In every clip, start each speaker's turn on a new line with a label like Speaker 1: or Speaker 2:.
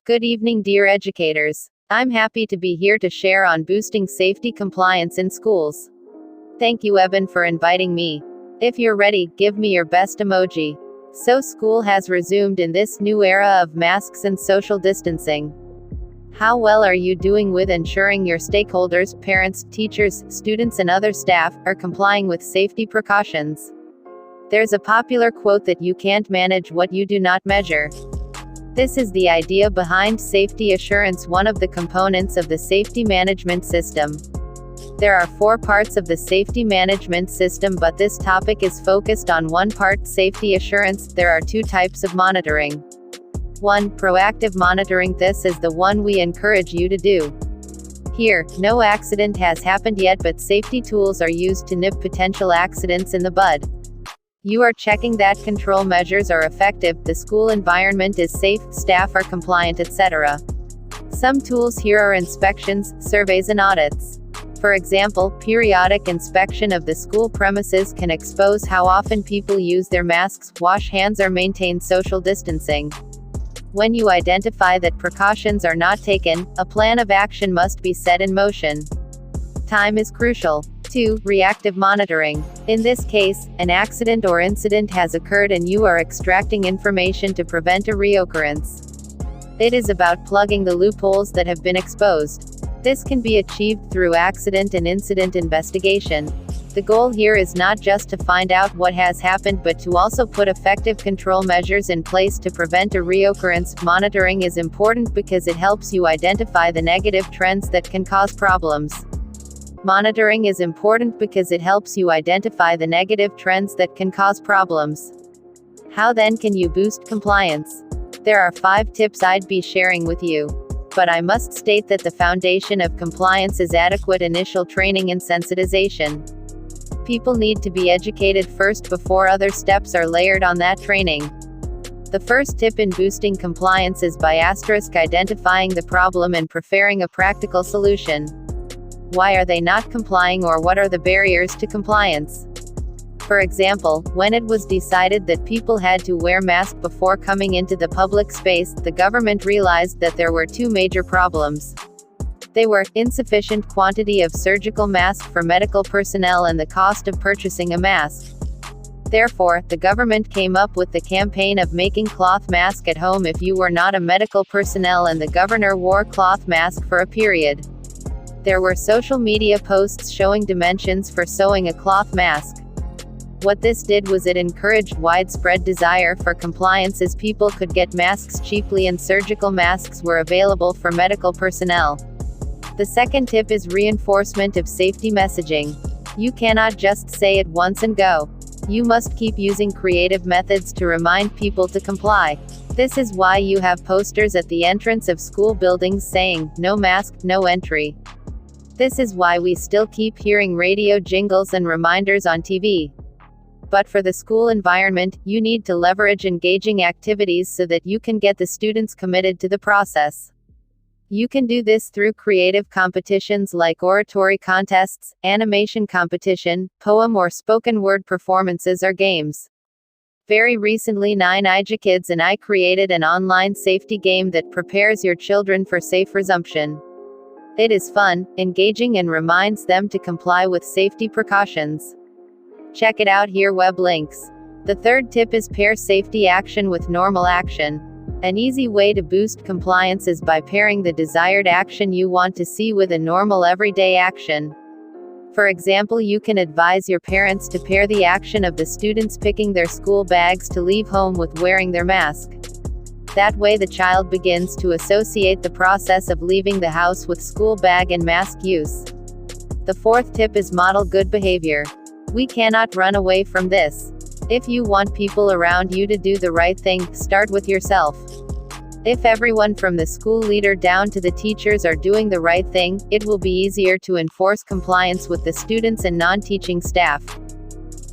Speaker 1: Good evening, dear educators. I'm happy to be here to share on boosting safety compliance in schools. Thank you, Eben, for inviting me. If you're ready, give me your best emoji. So school has resumed in this new era of masks and social distancing. How well are you doing with ensuring your stakeholders, parents, teachers, students and other staff, are complying with safety precautions? There's a popular quote that you can't manage what you do not measure. This is the idea behind safety assurance, one of the components of the safety management system. There are 4 parts of the safety management system, but this topic is focused on one part, safety assurance. There are 2 types of monitoring. 1. Proactive monitoring. This is the one we encourage you to do. Here, no accident has happened yet, but safety tools are used to nip potential accidents in the bud. You are checking that control measures are effective, the school environment is safe, staff are compliant, etc. Some tools here are inspections, surveys and audits. For example, periodic inspection of the school premises can expose how often people use their masks, wash hands or maintain social distancing. When you identify that precautions are not taken, a plan of action must be set in motion. Time is crucial. 2. Reactive monitoring. In this case, an accident or incident has occurred and you are extracting information to prevent a reoccurrence. It is about plugging the loopholes that have been exposed. This can be achieved through accident and incident investigation. The goal here is not just to find out what has happened, but to also put effective control measures in place to prevent a reoccurrence. Monitoring is important because it helps you identify the negative trends that can cause problems. Monitoring is important because it helps you identify the negative trends that can cause problems. How then can you boost compliance? There are 5 tips I'd be sharing with you. But I must state that the foundation of compliance is adequate initial training and sensitization. People need to be educated first before other steps are layered on that training. The first tip in boosting compliance is by identifying the problem and preparing a practical solution. Why are they not complying, or what are the barriers to compliance? For example, when it was decided that people had to wear masks before coming into the public space, the government realized that there were 2 major problems. They were insufficient quantity of surgical masks for medical personnel and the cost of purchasing a mask. Therefore, the government came up with the campaign of making cloth mask at home if you were not a medical personnel, and the governor wore cloth mask for a period. There were social media posts showing dimensions for sewing a cloth mask. What this did was it encouraged widespread desire for compliance, as people could get masks cheaply and surgical masks were available for medical personnel. The second tip is reinforcement of safety messaging. You cannot just say it once and go. You must keep using creative methods to remind people to comply. This is why you have posters at the entrance of school buildings saying, "No mask, no entry." This is why we still keep hearing radio jingles and reminders on TV. But for the school environment, you need to leverage engaging activities so that you can get the students committed to the process. You can do this through creative competitions like oratory contests, animation competition, poem or spoken word performances or games. Very recently, 9 Kids and I created an online safety game that prepares your children for safe resumption. It is fun, engaging and reminds them to comply with safety precautions. Check it out here, web links. The third tip is pair safety action with normal action. An easy way to boost compliance is by pairing the desired action you want to see with a normal everyday action. For example, you can advise your parents to pair the action of the students picking their school bags to leave home with wearing their mask. That way the child begins to associate the process of leaving the house with school bag and mask use. The fourth tip is model good behavior. We cannot run away from this. If you want people around you to do the right thing, start with yourself. If everyone from the school leader down to the teachers are doing the right thing, it will be easier to enforce compliance with the students and non-teaching staff.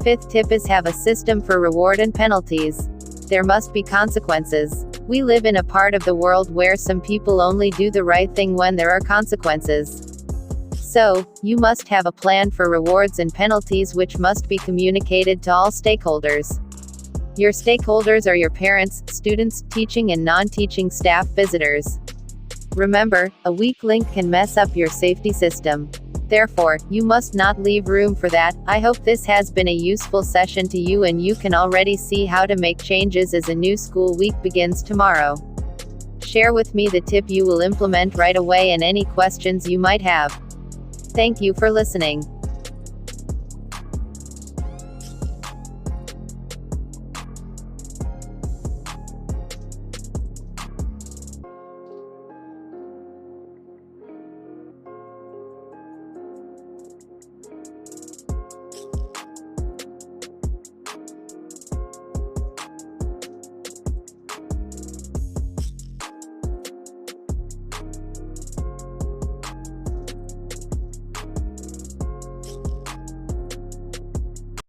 Speaker 1: Fifth tip is have a system for reward and penalties. There must be consequences. We live in a part of the world where some people only do the right thing when there are consequences. So, you must have a plan for rewards and penalties which must be communicated to all stakeholders. Your stakeholders are your parents, students, teaching and non-teaching staff, visitors. Remember, a weak link can mess up your safety system. Therefore, you must not leave room for that. I hope this has been a useful session to you and you can already see how to make changes as a new school week begins tomorrow. Share with me the tip you will implement right away and any questions you might have. Thank you for listening.